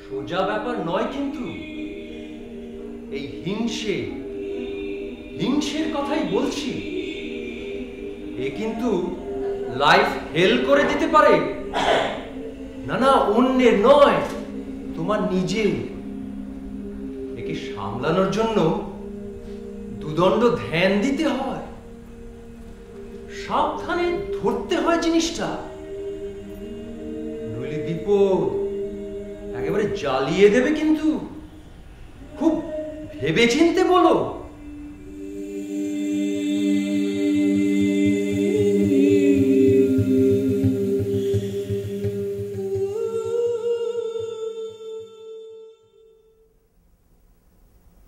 সোজা ব্যাপার নয়, কিন্তু এই হিংসের কথাই বলছি। এ কিন্তু লাইফ হেল করে দিতে পারে। না না, অন্যের নয়, তোমার নিজে। একে সামলানোর জন্য দুদণ্ড ধ্যান দিতে হয়, সাবধানে ধরতে হয় জিনিসটা, নইলে বিপদ একেবারে জ্বালিয়ে দেবে। কিন্তু খুব ভেবেচিন্তে বলো।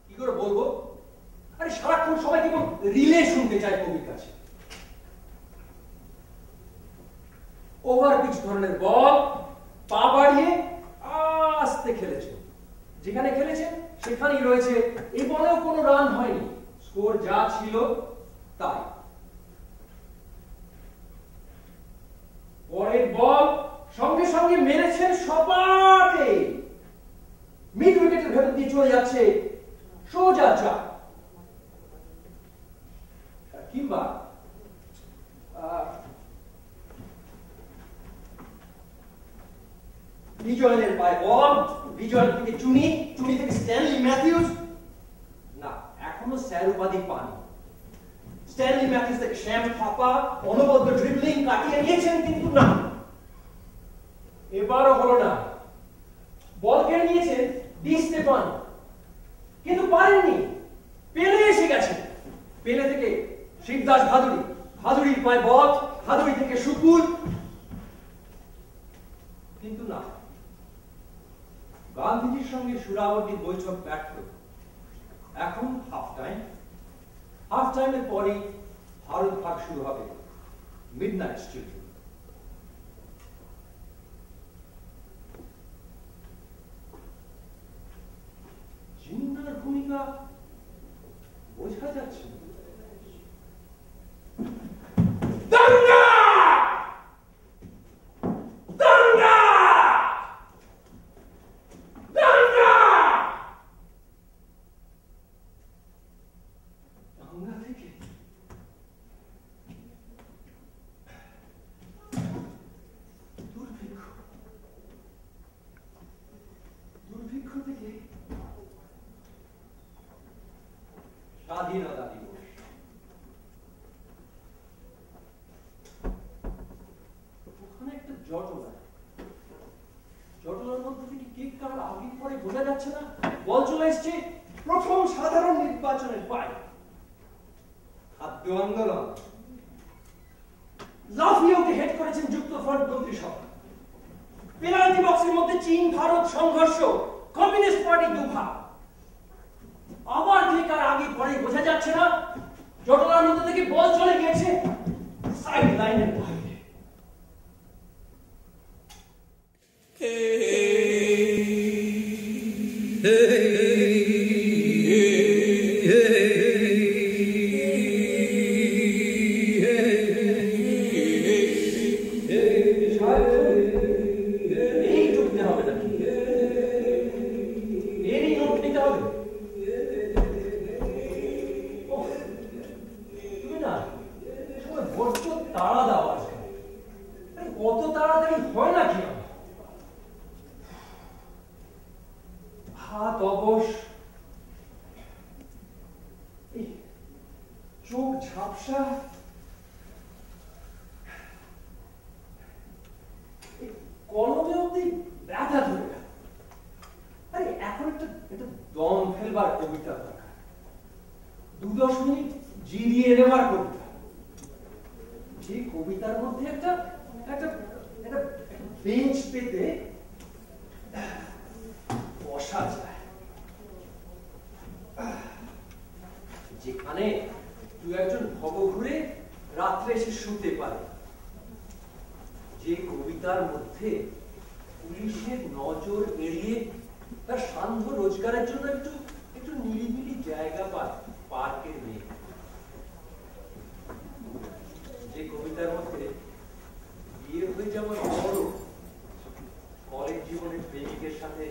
কি করে বলবো? আরে সারাক্ষণ সবাই কেবল রিলে শুনতে চায় কবির কাছে। ওভারপিচ ধরনের বল পা বাড়িয়ে আস্তে খেলেছে, যেখানে খেলেছেন সেখানেই রয়েছে। এই বলেও কোনো রান হয়নি, স্কোর যা ছিল তাই। পরের বল সঙ্গে সঙ্গে মেরেছেন সপাটে, মিড উইকেটের ভেতর দিয়ে চলে যাচ্ছে সোজা চার। কিংবা বিজয়ের পায়ে বল, বিজয় থেকে চুনি থেকে স্ট্যানলি ম্যাথিউস। না, এখনো স্যার উপাধি পানি। স্ট্যানলি ম্যাথিউস থেকে শ্যাম থাপা অনবদ্য ড্রিবলিং কাটিয়ে নিয়েছেন, কিন্তু না, এবারও হলো না। বল কেড়ে নিয়েছেন ডি স্টেফান, কিন্তু পারেননি। পেলে এসে গেছে, পেলে থেকে শিবদাস ভাদুড়ির পায়ে বল, ভাদুড়ি থেকে সুকুল, কিন্তু না। গান্ধীজির সঙ্গে সুরাবতীর বৈঠক ব্যর্থ। এখন হাফ টাইমের পরেই ভারত ভাগ শুরু হবে, মিডনাইট স্টেডিয়াম। জিন্নার ভূমিকা বোঝা যাচ্ছে না। স্বাধীনতা দিবস। ওখানে একটা জটলা, বোঝা যাচ্ছে না বল চলে এসছে প্রথম সাধারণ নির্বাচনের পায় খাদ্য আন্দোলন লাফিয়ে ওকে হেড করেছেন যুক্তফ্রন্ট মন্ত্রিসভা পেনাল্টি বক্সের মধ্যে চীন ভারত সংঘর্ষ কমিউনিস্ট পার্টি দুভাগ আবার কে কার আগে পরে বোঝা যাচ্ছে না জটলার মধ্যে থেকে বল চলে গিয়েছে সাইড লাইনের বাইরে যেখানে তুই একজন ভবঘুরে রাত্রে এসে শুতে পারে যে কবিতার মধ্যে পুলিশের নজর এড়িয়ে তার সান্ধ্য রোজগারের জন্য একটু একটু নিরিবিলি জায়গা পায় পার্কের মেয়ে যে কবিতার মধ্যে বিয়ে হয়ে যাওয়ার পরও কলেজ জীবনের প্রেমিকের সাথে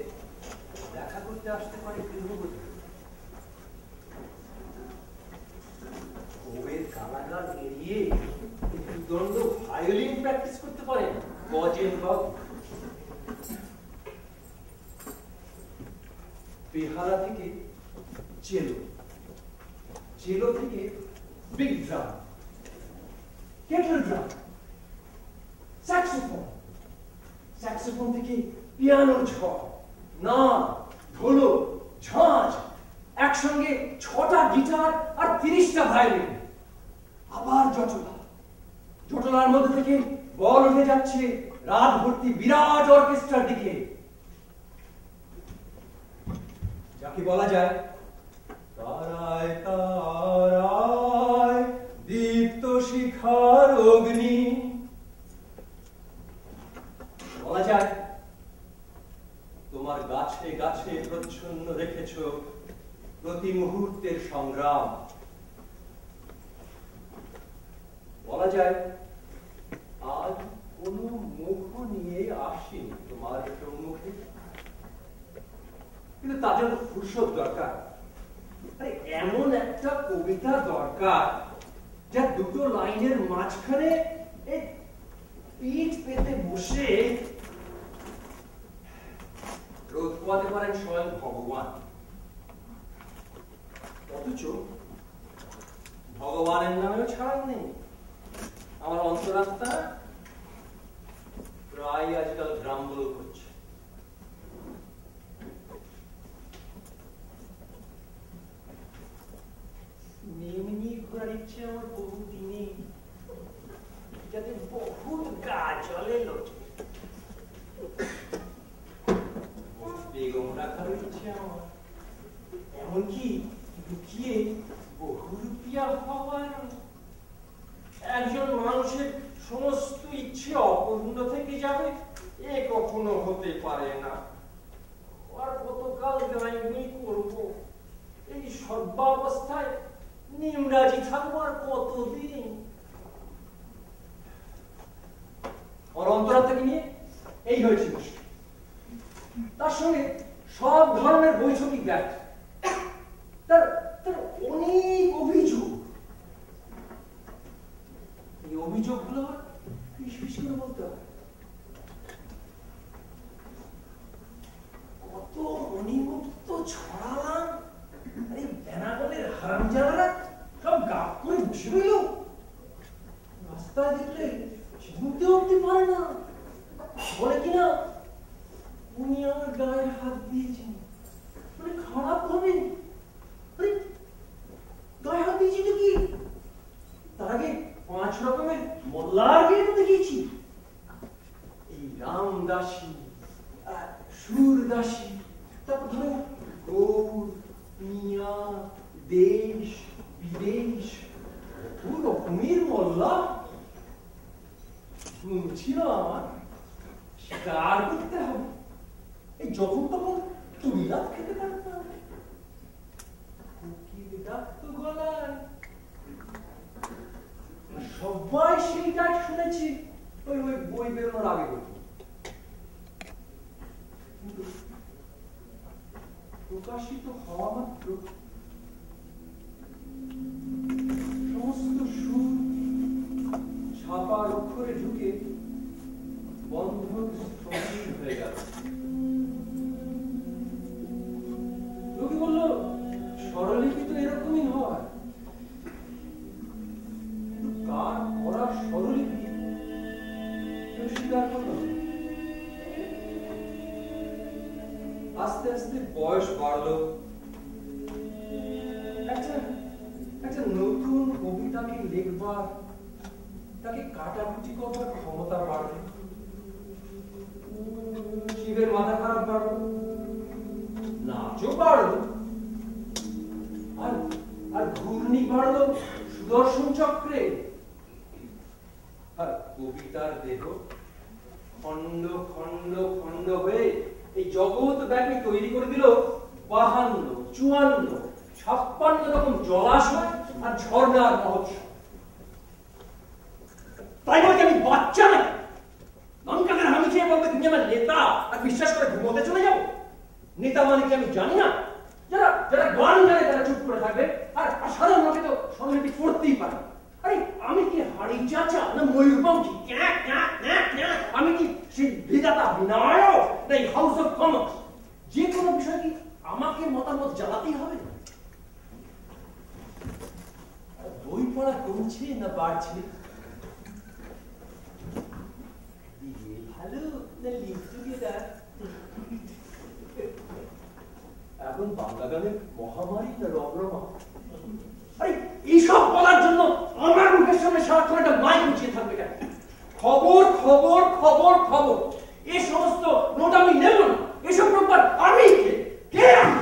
দেখা করতে আসতে পারে গৃহবধূ কবির কারাগার এড়িয়ে দুদণ্ড ভায়োলিন প্র্যাকটিস করতে পারেন গজেন বাবু বেহালা থেকে চেলো চেলো থেকে big drum Kettle drum saxophone saxophone থেকে পিয়ানো ঝড় না ঢোলক ঝাঁঝ একসঙ্গে 6টা গিটার আর 30টা ভায়োলিন আবার জটলা জটলার মধ্যে থেকে বল উঠে যাচ্ছে রাত ভর্তি বিরাট অর্কেস্ট্রার দিকে যাকে বলা যায় তারায় তারায় দীপ্ত শিখার অগ্নি বলা যায় তোমার গাছে গাছে প্রচ্ছন্ন রেখেছ প্রতি মুহূর্তের সংগ্রাম বলা যায় আজ কোনো মুখ নিয়ে আসেনি তোমার সম্মুখে কিন্তু তার জন্য ফুরসত দরকার এমন একটা কবিতা দরকার যা দুটো লাইনের মাঝখানে পিঠ পেতে বসে রোধ পোয়াতে পারেন স্বয়ং ভগবান অথচ ভগবানের নামেও ছাড় নেই আমার অন্তরাত্মা প্রায় আজকাল গ্রাম্বল করছে নিয়ে ঘোরার ইচ্ছে আমার বহুদিনে যাতে বহুত গা জলে লোটে বেগম রাখার ইচ্ছে আমার এমনকি লুকিয়ে বহু রুপিয়া হওয়ার একজন মানুষের সমস্ত ইচ্ছে অপূর্ণ থেকে যাবে এ কখনো হতে পারে না আর কতকাল গাইনি করব এই সর্বাবস্থায় নিমরাজি থাকবো আর কতদিন ওর অন্তরাত্মাকে নিয়ে এই হয়েছিল তার সঙ্গে সব ধরনের বৈঠকই ব্যর্থ তার অনেক অভিযোগ এই অভিযোগগুলো ফিস ফিস করে বলতে হয় কত মণিমুক্ত ছড়ালাম এই বেনাগলের হারামজাদারা সব গাপ করে বসে রইল রাস্তায় দেখলে চিনতে উঠতে পারে না বলে কিনা উনি আমার গায়ে হাত দিয়েছেন দেবদাসী, সুরদাসী, তারপর ধরো গৌর, মিয়া, দেশ, বিদেশ, কত রকমের মল্লা। শুনছিল আমার শিকার করতে হবে, এই যখন তখন তুলিলাত খেতে পারতাম, কুকির ডাকতো গলায়, সবাই সেইটা শুনেছি ওই ওই বই বেরোনোর আগে বলতো। কিন্তু প্রকাশিত হওয়া মাত্র সমস্ত সুর ছাপার অক্ষরে ঢুকে বন্ধন স্থবির হয়ে গেল। লোকে বলল স্বরলিপি তো এরকমই হয়, কিন্তু কার পড়া স্বরলিপি কেউ স্বীকার করল। আস্তে আস্তে বয়স বাড়লো, একটা নতুন কবিতাকে লিখবার, তাকে কাটাকুটি করবার ক্ষমতা বাড়লো। শিবের মাথা খারাপ বাড়লো, নাচও বাড়লো, আর ঘূর্ণি বাড়লো সুদর্শন চক্রে। আর কবিতার দেহ খন্ড খন্ড খন্ড হয়ে এই জগৎ ব্যাপী তৈরি করে দিল 52, 54, 56 রকম জলাশয় আর ঝর্ণার মহোৎসব। তাই বলে আমি বাচ্চা নাকি লঙ্কাদের হামি খেয়ে বলবে তুমি আমার নেতা আর বিশ্বাস করে ঘুমোতে চলে যাবো? নেতা মানে কি আমি জানি না? যারা যারা গান গানে তারা চুপ করে থাকবে, আর সাধারণ লোকে তো সংগীত করতেই পারে। আরে আমি কি হাড়ি চাচা না ময়ূরপঙ্খী? আমি কি সেই বিধাতা বিনায়ক না এই হাউস অফ কমন্স? যে কোনো বিষয় কি আমাকে মতামত জানাতেই হবে? বই পড়া কমছে না বাড়ছে? ভালো না লিভ টুগেদার? এখন বাংলা গানের মহামারী না রমরমা? আরে এইসব বলার জন্য আমার মুখের সামনে সারাক্ষণ একটা মাইক উঁচিয়ে থাকবে কেন? খবর খবর খবর খবর, এ সমস্ত নোট আমি নেব না। এসব ব্যাপার আমি কে আমি?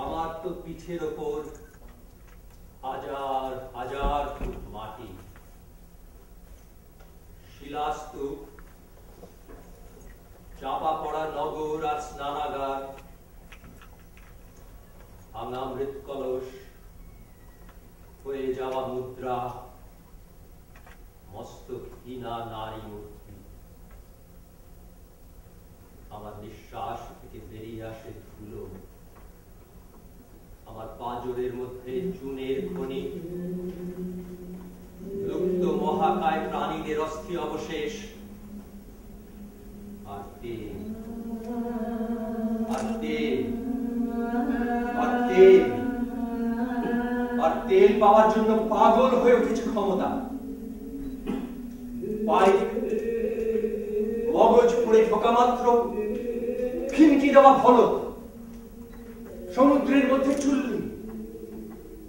আমার তো পিঠের ওপর হাজার হাজার ফুট মাটি, শিলাস্তূপ, চাপা পড়া নগর আর স্নানাগার, ভাঙা মৃৎকলস, হয়ে যাওয়া মুদ্রা, মস্ত হীনা নারী মূর্তি। আমার নিঃশ্বাস থেকে বেরিয়ে আসে ধুলো, আমার পাঁজরের মধ্যে চুনের খনি, লুপ্ত মহাকায় প্রাণীদের অস্থি অবশেষ, আর তেল আর তেল আর তেল আর তেল পাওয়ার জন্য পাগল হয়ে উঠেছে ক্ষমতা। মগজ পুড়ে ঢোকা মাত্র ফিনকি দেওয়া ফলক, সমুদ্রের মধ্যে চুল্লি,